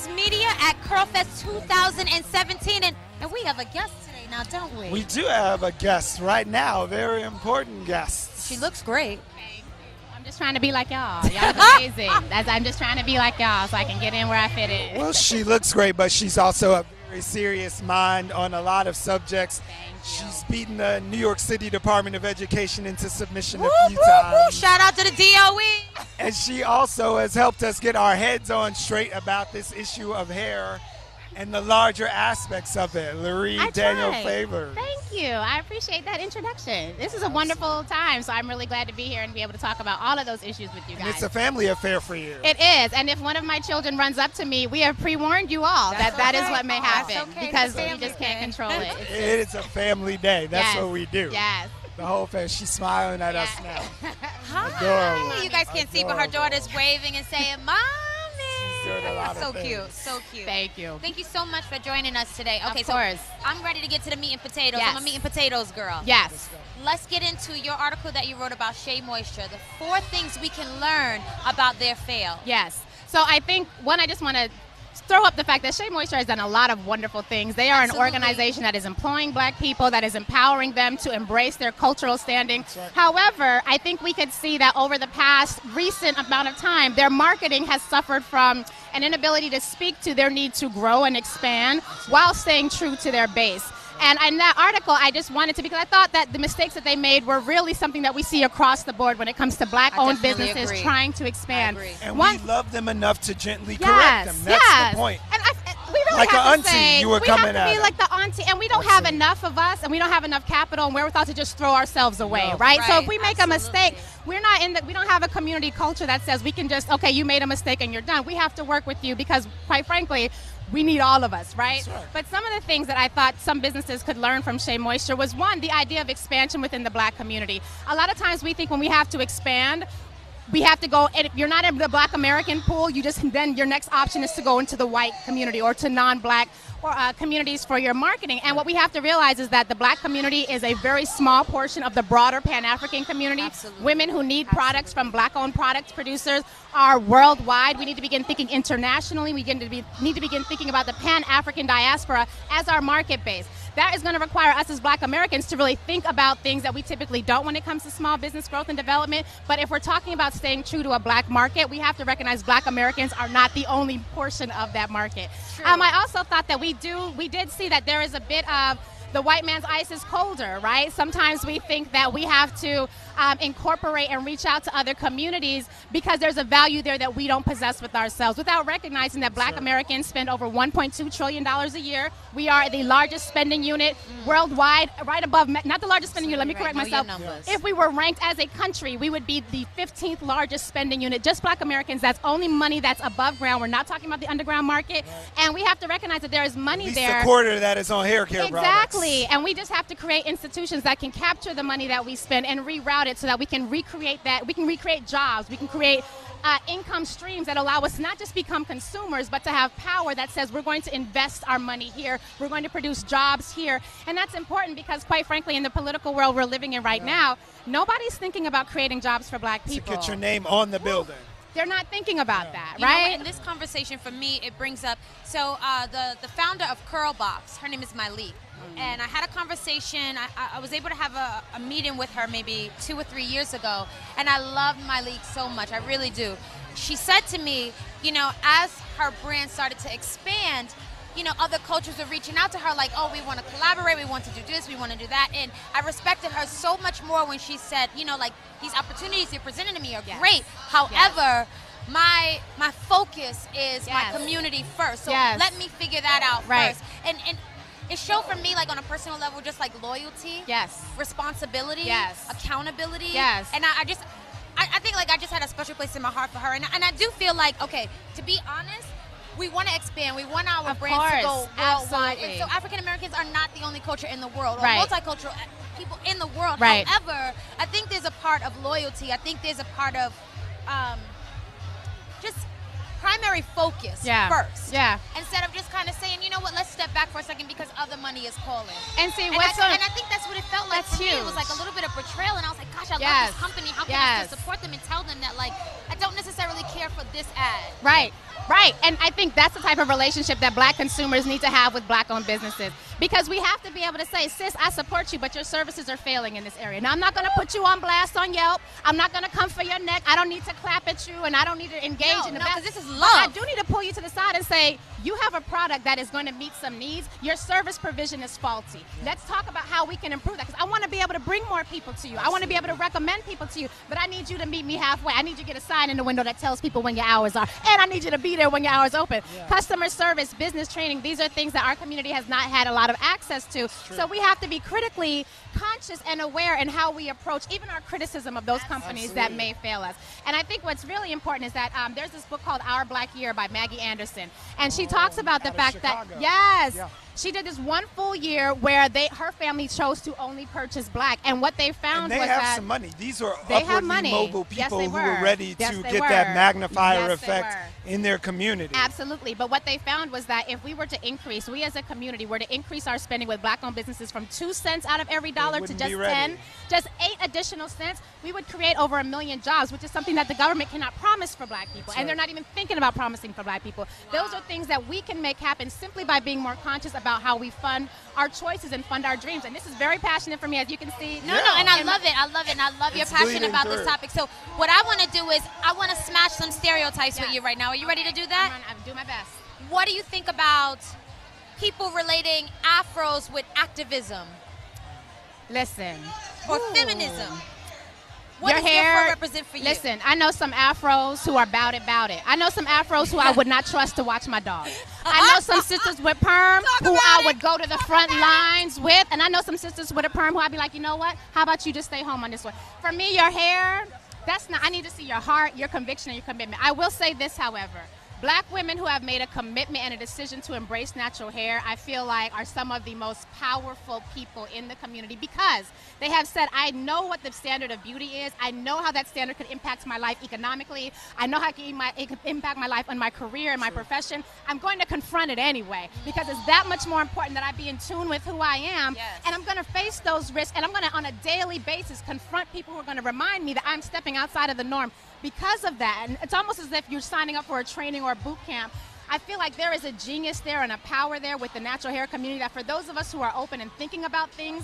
News Media at Curlfest 2017. And we have a guest today now, don't we? We do have a guest right now, a very important guest. She looks great. I'm just trying to be like y'all. Y'all are amazing. I'm just trying to be like y'all so I can get in where I fit in. Well, she looks great, but she's also a very serious mind on a lot of subjects. She's beaten the New York City Department of Education into submission a few times. Shout out to the DOE. And she also has helped us get our heads on straight about this issue of hair and the larger aspects of it. Lurie Daniel Favors. Thank you. I appreciate that introduction. This is a wonderful time, so I'm really glad to be here and be able to talk about all of those issues with you guys. And it's a family affair for you. It is, and if one of my children runs up to me, we have pre-warned you all that is what may happen because we just can't control it. It's a family day. That's what we do. Yes. The whole family. She's smiling at us now. Hi. Adorable. You guys can't see, but her daughter's waving and saying, "Mommy." Doing a lot So of cute, things. so cute. Thank you. Thank you so much for joining us today. Okay, Of course. so I'm ready to get to the meat and potatoes. Yes. I'm a meat and potatoes girl. Yes. Let's get into your article that you wrote about Shea Moisture, the 4 things we can learn about their fail. Yes. So I think, one, I just want to throw up the fact that Shea Moisture has done a lot of wonderful things. They are Absolutely. an organization that is employing black people, that is empowering them to embrace their cultural standing. Right. However, I think we could see that over the past recent amount of time, their marketing has suffered from an inability to speak to their need to grow and expand while staying true to their base. And in that article, I just wanted to, because I thought that the mistakes that they made were really something that we see across the board when it comes to black-owned definitely businesses agree. trying to expand. I agree. And One- we love them enough to gently correct Yes, them. That's yes. the point. And we really Like have an to auntie, say, you were we coming have to at be her. like the auntie, and we don't have enough of us, and we don't have enough capital, and wherewithal to just throw ourselves away, No. right? So Right, if we make absolutely. a mistake, we don't have a community culture that says we can just, okay, you made a mistake and you're done. We have to work with you because, quite frankly, we need all of us, right? That's right. But some of the things that I thought some businesses could learn from Shea Moisture was, one, the idea of expansion within the black community. A lot of times we think when we have to expand, we have to go, and if you're not in the black American pool, then your next option is to go into the white community or to non-black or communities for your marketing. And what we have to realize is that the black community is a very small portion of the broader Pan-African community. Absolutely. Women who need products from black-owned product producers are worldwide. We need to begin thinking internationally. We need to begin thinking about the Pan-African diaspora as our market base. That is going to require us as black Americans to really think about things that we typically don't when it comes to small business growth and development. But if we're talking about staying true to a black market, we have to recognize black Americans are not the only portion of that market. True. I also thought that we did see that there is a bit of the white man's ice is colder, right? Sometimes we think that we have to incorporate and reach out to other communities because there's a value there that we don't possess with ourselves, without recognizing that black Americans spend over $1.2 trillion a year. We are the largest spending unit worldwide, right above, not the largest spending unit, let me correct Know your myself. numbers. If we were ranked as a country, we would be the 15th largest spending unit, just black Americans. That's only money that's above ground. We're not talking about the underground market. And we have to recognize that there is money At least there. a quarter of that is on hair care products. Exactly, and we just have to create institutions that can capture the money that we spend and reroute it so that we can recreate that. We can recreate jobs. We can create income streams that allow us not just become consumers, but to have power that says we're going to invest our money here. We're going to produce jobs here, and that's important because, quite frankly, in the political world we're living in right now, nobody's thinking about creating jobs for black To people. get your name on the building. They're not thinking about that, You know what, right? in this conversation, for me, it brings up, so the founder of Curlbox, her name is Myleek. And I had a conversation, I was able to have a meeting with her maybe 2 or 3 years ago, and I love Myleek so much, I really do. She said to me, as her brand started to expand, other cultures were reaching out to her like, oh, we want to collaborate, we want to do this, we want to do that. And I respected her so much more when she said, like, these opportunities you're presenting to me are great. However, my focus is my community first. So let me figure that out first. And it showed for me, like, on a personal level, just like loyalty, responsibility, accountability. And I think, like, I just had a special place in my heart for her. And I do feel like, okay, to be honest, we want to expand. We want our brand to go worldwide. And so African Americans are not the only culture in the world, or multicultural people in the world. However, I think there's a part of loyalty. I think there's a part of just primary focus first. Instead of just kind of saying, you know what, let's step back for a second because other money is calling. And see, and I think that's what it felt felt like That's for me, it was huge. like a little bit of betrayal, and I was like, gosh, I love Yes. this company. How can I Yes. still support them and tell them that, like, I don't necessarily care for this ad? Right, right. And I think that's the type of relationship that black consumers need to have with black-owned businesses. Because we have to be able to say, sis, I support you, but your services are failing in this area. Now, I'm not going to put you on blast on Yelp. I'm not going to come for your neck. I don't need to clap at you, and I don't need to engage in the No, back. 'cause this is But love. I do need to pull you to the side and say, you have a product that is going to meet some needs. Your service provision is faulty. Let's talk about how we can improve that, because I want to be able to bring more people to you. I want to be able to recommend people to you, but I need you to meet me halfway. I need you to get a sign in the window that tells people when your hours are, and I need you to be there when your hours open. Customer service, business training, these are things that our community has not had a lot of access to. So we have to be critically conscious and aware in how we approach even our criticism of those companies that may fail us. And I think what's really important is that there's this book called Our Black Year by Maggie Anderson, and she talks about the out of fact Chicago. that, yes, Yeah. she did this one full year where her family chose to only purchase black, and what they found And they was have that some money. These are they have upwardly money. mobile Yes, people they who were. were ready Yes, to they get that were. magnifier Yes, they effect were. in their community. Absolutely. But what they found was that if we were to increase, we as a community were to increase our spending with black-owned businesses from 2 cents out of every dollar to wouldn't just be ready. 10, just 8 additional cents, we would create over 1 million jobs, which is something that the government cannot promise for black people. And they're not even thinking about promising for black people. Those are things that we can make happen simply by being more conscious about how we fund our choices and fund our dreams. And this is very passionate for me, as you can see. No, and I love it. I love it. And I love your It's passion bleeding about through. this topic. So what I want to do is I want to smash some stereotypes with you right now. Are you ready to do that? I'm doing my best. What do you think about people relating Afros with activism Listen. or feminism? What Your does hair Afro represent for you? Listen, I know some Afros who are about it. I know some Afros who I would not trust to watch my dog. I know some sisters with perm who I would go to the front lines with, and I know some sisters with a perm who I'd be like, you know what? How about you just stay home on this one? For me, your hair, that's not. I need to see your heart, your conviction, and your commitment. I will say this, however. Black women who have made a commitment and a decision to embrace natural hair, I feel like are some of the most powerful people in the community, because they have said, I know what the standard of beauty is. I know how that standard could impact my life economically. I know how it could impact my life and my career and my profession. I'm going to confront it anyway, because it's that much more important that I be in tune with who I am. Yes. And I'm going to face those risks, and I'm going to, on a daily basis, confront people who are going to remind me that I'm stepping outside of the norm because of that. And it's almost as if you're signing up for a training or a boot camp. I feel like there is a genius there and a power there with the natural hair community that for those of us who are open and thinking about things,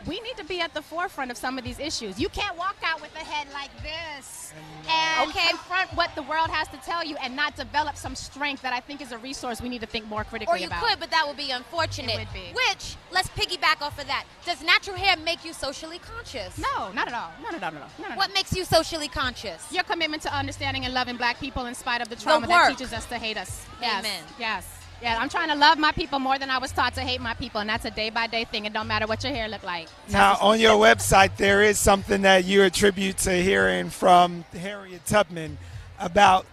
we need to be at the forefront of some of these issues. You can't walk out with a head like this and confront what the world has to tell you and not develop some strength that I think is a resource we need to think more critically Or you about. could, but that would be unfortunate. It would be. Which, let's piggyback off of that. Does natural hair make you socially conscious? No, not at all. No. What makes you socially conscious? Your commitment to understanding and loving black people in spite of the trauma work. that teaches us to hate us. Yes. Amen. Yes. Yeah, I'm trying to love my people more than I was taught to hate my people, and that's a day-by-day thing. It don't matter what your hair look like. Now, on your website, there is something that you attribute to hearing from Harriet Tubman about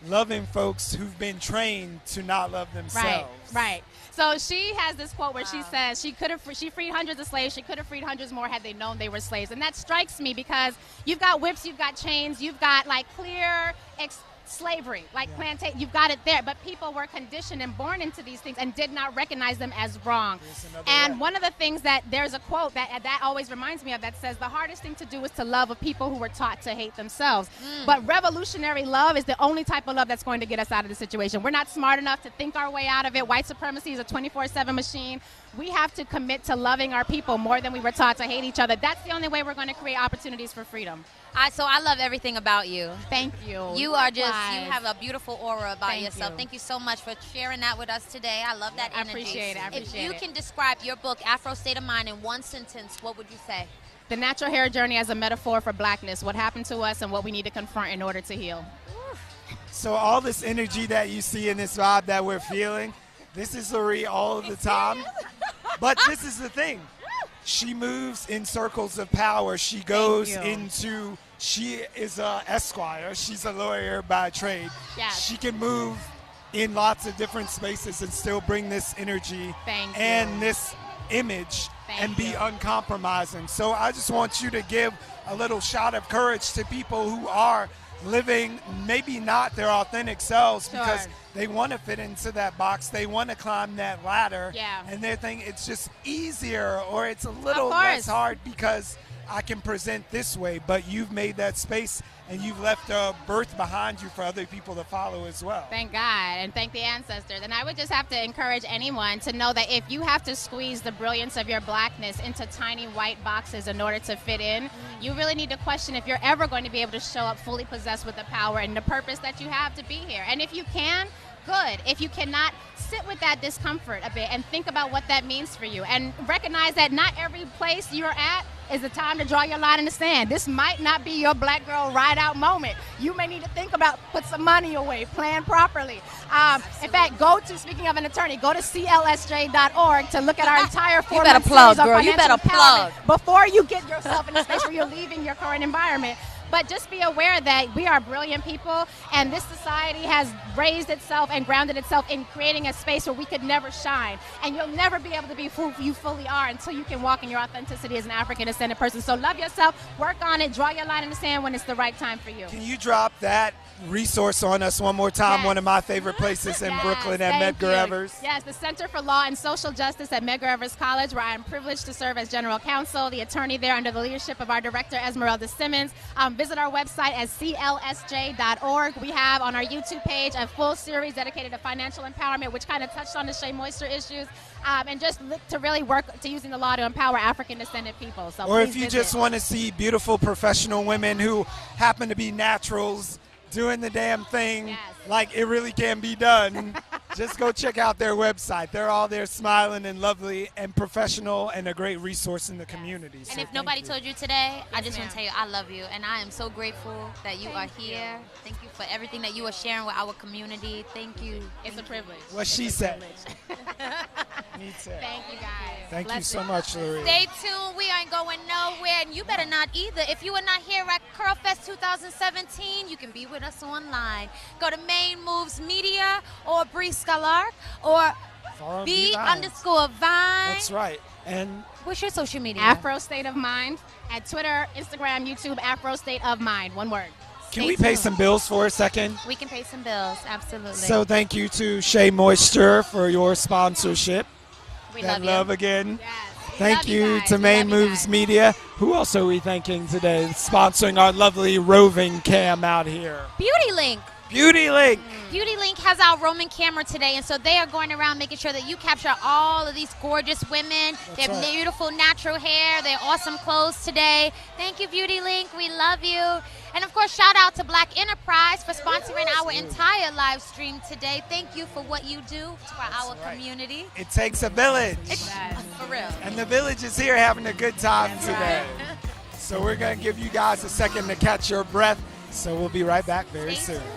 loving folks who've been trained to not love themselves. Right. So she has this quote where she says she freed hundreds of slaves. She could have freed hundreds more had they known they were slaves. And that strikes me because you've got whips, you've got chains, you've got like clear slavery, like plantation, you've got it there. But people were conditioned and born into these things and did not recognize them as wrong. And one of the things that there's a quote that always reminds me of that says the hardest thing to do is to love a people who were taught to hate themselves. But revolutionary love is the only type of love that's going to get us out of the situation. We're not smart enough to think our way out of it. White supremacy is a 24/7 machine. We have to commit to loving our people more than we were taught to hate each other. That's the only way we're going to create opportunities for freedom. So I love everything about you. Thank you. You are just, you have a beautiful aura about Thank yourself. you. Thank you so much for sharing that with us today. I love that I energy. appreciate it. I If appreciate you it. can describe your book, Afro State of Mind, in one sentence, what would you say? The natural hair journey as a metaphor for blackness, what happened to us and what we need to confront in order to heal. So all this energy that you see in this vibe that we're feeling, this is Lurie all of the time. But this is the thing. She moves in circles of power. She goes into, she is a esquire. She's a lawyer by trade. Yes. She can move in lots of different spaces and still bring this energy Thank and you. this image Thank and be you. uncompromising. So I just want you to give a little shot of courage to people who are living maybe not their authentic selves, because they want to fit into that box. They want to climb that ladder. Yeah. And they think it's just easier or it's a little less hard because I can present this way. But you've made that space and you've left a birth behind you for other people to follow as well. Thank God, and thank the ancestors. And I would just have to encourage anyone to know that if you have to squeeze the brilliance of your blackness into tiny white boxes in order to fit in, you really need to question if you're ever going to be able to show up fully possessed with the power and the purpose that you have to be here. And if you can, good. If you cannot, sit with that discomfort a bit and think about what that means for you. And recognize that not every place you're at is the time to draw your line in the sand. This might not be your black girl ride out moment. You may need to think about, put some money away, plan properly. In fact, speaking of an attorney, go to clsj.org to look at our entire 4 You better plug, girl. You better plug. Before you get yourself in a space where you're leaving your current environment. But just be aware that we are brilliant people, and this society has raised itself and grounded itself in creating a space where we could never shine. And you'll never be able to be who you fully are until you can walk in your authenticity as an African-descended person. So love yourself, work on it, draw your line in the sand when it's the right time for you. Can you drop that resource on us one more time? Yes. One of my favorite places in Brooklyn at Medgar Evers. Yes, the Center for Law and Social Justice at Medgar Evers College, where I am privileged to serve as general counsel, the attorney there under the leadership of our director, Esmeralda Simmons. Visit our website at clsj.org. We have on our YouTube page a full series dedicated to financial empowerment, which kind of touched on the Shea Moisture issues, and just look to really work to using the law to empower African-descended people. So or if you just want to see beautiful professional women who happen to be naturals doing the damn thing like it really can be done, just go check out their website. They're all there smiling and lovely and professional and a great resource in the community. And so if nobody told you today, I just ma'am. want to tell you I love you, and I am so grateful that you are here. Thank you for everything that you are sharing with our community. Thank you. It's a privilege. What she said. Thank Thank you, guys. Thank you so much, Lurie. Stay tuned. We ain't going nowhere, and you better not either. If you are not here at Curlfest 2017, you can be with us online. Go to Main Moves Media or Bree Scalark or Follow B_Vine. That's right. And what's your social media? Afro State of Mind at Twitter, Instagram, YouTube, Afro State of Mind. One word. can we pay some bills for a second? We can pay some bills, absolutely. So thank you to Shea Moisture for your sponsorship. we That love love you. again. Yes. Thank Love you guys. to We Main love you Moves guys. Media. Who else are we thanking today? Sponsoring our lovely roving cam out here. Beauty Link. Beauty Link. Beauty Link has our roaming camera today, and so they are going around making sure that you capture all of these gorgeous women. They have right. beautiful natural hair. They have awesome clothes today. Thank you, Beauty Link. We love you. And of course, shout out to Black Enterprise for sponsoring our entire live stream today. Thank you for what you do for our community. It takes a village. It's for real. And the village is here having a good time today. So we're going to give you guys a second to catch your breath. So we'll be right back very Stay soon. tuned.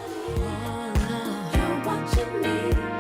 You're watching me.